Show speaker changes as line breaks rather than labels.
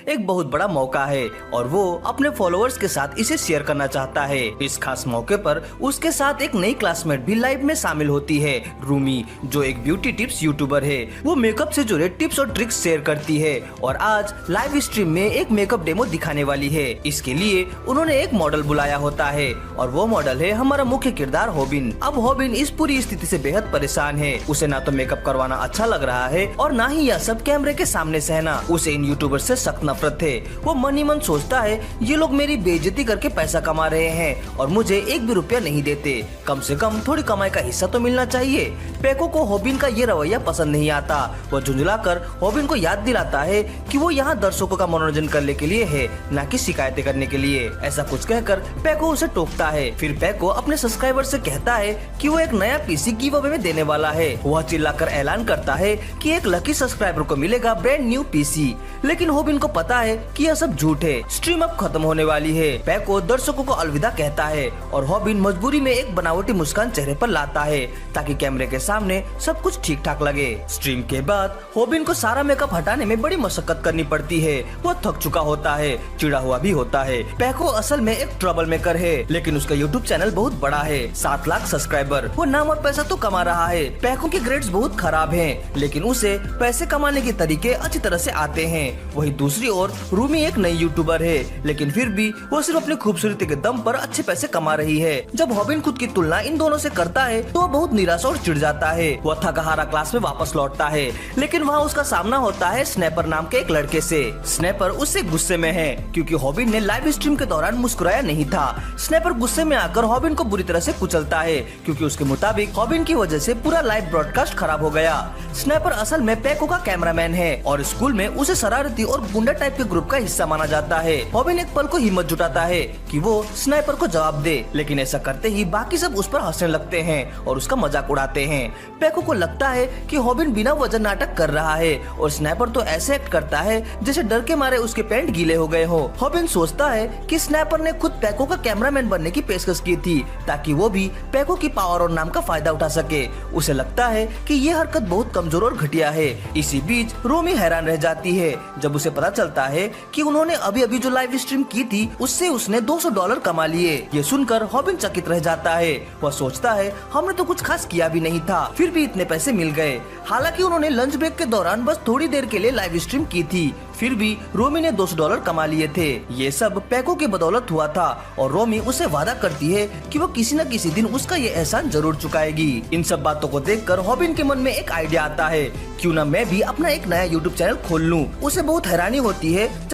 एक बहुत बड़ा मौका है और वो अपने फॉलोअर्स के साथ इसे शेयर करना चाहता है। इस खास मौके पर उसके साथ एक नई क्लासमेट भी लाइव में शामिल होती है, रूमी, जो एक ब्यूटी टिप्स यूट्यूबर है। वो मेकअप से जुड़े टिप्स और ट्रिक्स शेयर करती है और आज लाइव स्ट्रीम में एक मेकअप डेमो दिखाने वाली है। इसके लिए उन्होंने एक मॉडल बुलाया होता है और वो मॉडल है हमारा मुख्य किरदार हॉबिन। अब हॉबिन इस पूरी स्थिति से बेहद परेशान है। उसे ना तो मेकअप करवाना अच्छा लग रहा है और ना ही यह सब कैमरे के सामने सहना। उसे इन यूट्यूबर से सख्त नफरत है। वो मन ही मन सोचता है ये लोग मेरी बेइज्जती करके पैसा कमा रहे हैं और मुझे एक भी रुपया नहीं देते। कम से कम थोड़ी कमाई का हिस्सा तो मिलना चाहिए। पेको को हॉबिन का ये रवैया पसंद नहीं आता। वो झुंझलाकर हॉबिन को याद दिलाता है कि वो यहाँ दर्शकों का मनोरंजन करने के लिए है, न कि शिकायतें करने के लिए। ऐसा कुछ कहकर पेको उसे टोकता है। फिर पेको अपने सब्सक्राइबर से कहता है कि वो एक नया पीसी गिव अवे में देने वाला है। वह चिल्लाकर ऐलान करता है कि एक लकी सब्सक्राइबर को मिलेगा ब्रांड न्यू पीसी। लेकिन हॉबिन को पता है कि यह सब झूठ है। स्ट्रीम अब खत्म होने वाली है। पेको दर्शकों को अलविदा कहता है और हॉबिन मजबूरी में एक बनावटी मुस्कान चेहरे पर लाता है ताकि कैमरे के सामने सब कुछ ठीक ठाक लगे। स्ट्रीम के बाद हॉबिन को सारा मेकअप हटाने में बड़ी मशक्कत करनी पड़ती है। वो थक चुका होता है, चिड़ा हुआ भी होता है। पेको असल में एक ट्रबल मेकर है, लेकिन उसका यूट्यूब चैनल बहुत बड़ा है, 7 लाख सब्सक्राइबर। वो नाम और पैसा तो कमा रहा है। पेको के ग्रेड्स बहुत खराब हैं, लेकिन उसे पैसे कमाने के तरीके अच्छी तरह से आते हैं। वही दूसरी ओर रूमी एक नई यूट्यूबर है, लेकिन फिर भी वो सिर्फ अपनी खूबसूरती के दम पर अच्छे पैसे कमा रही है। जब हॉबिन खुद की तुलना इन दोनों से करता है तो वो बहुत निराश और चिढ़ जाता है। वो थकाहारा क्लास में वापस लौटता है, लेकिन वहाँ उसका सामना होता है स्नैपर नाम के एक लड़के से। स्नैपर उससे गुस्से में है क्योंकि हॉबिन ने लाइव स्ट्रीम के दौरान मुस्कुराया नहीं था। स्नैपर गुस्से में आकर हॉबिन को बुरी तरह से कुचलता है क्योंकि उसके मुताबिक हॉबिन की वजह से पूरा लाइव ब्रॉडकास्ट खराब हो गया। स्नैपर असल में पेको का कैमरामैन है और स्कूल में उसे शरारती और गुंडा टाइप के ग्रुप का हिस्सा माना जाता है। हॉबिन एक पल को हिम्मत जुटाता है कि वो स्नाइपर को जवाब दे, लेकिन ऐसा करते ही बाकी सब उस पर हंसने लगते हैं और उसका मजाक उड़ाते हैं। पेको को लगता है कि हॉबिन बिना वजह नाटक कर रहा है और स्नाइपर तो ऐसे एक्ट करता है जैसे डर के मारे उसके पैंट गीले हो गए हो। हॉबिन सोचता है कि स्नाइपर ने खुद पेको का कैमरामैन बनने की पेशकश की थी ताकि वो भी पेको की पावर और नाम का फायदा उठा सके। उसे लगता है कि ये हरकत बहुत कमजोर और घटिया है। इसी बीच रोमी हैरान रह जाती है जब उसे पता चलता है कि उन्होंने अभी अभी जो लाइव स्ट्रीम की थी उससे उसने $200 कमा लिए। ये सुनकर हॉबिन चकित रह जाता है। वह सोचता है हमने तो कुछ खास किया भी नहीं था, फिर भी इतने पैसे मिल गए। हालांकि उन्होंने लंच ब्रेक के दौरान बस थोड़ी देर के लिए लाइव स्ट्रीम की थी, फिर भी रोमी ने $200 कमा लिए थे। ये सब पेको की बदौलत हुआ था और रोमी उसे वादा करती है कि वो किसी न किसी दिन उसका ये एहसान जरूर चुकाएगी। इन सब बातों को देखकर हॉबिन के मन में एक आइडिया आता है, क्यों न मैं भी अपना एक नया यूट्यूब चैनल खोल लूं। उसे बहुत हैरानी होती है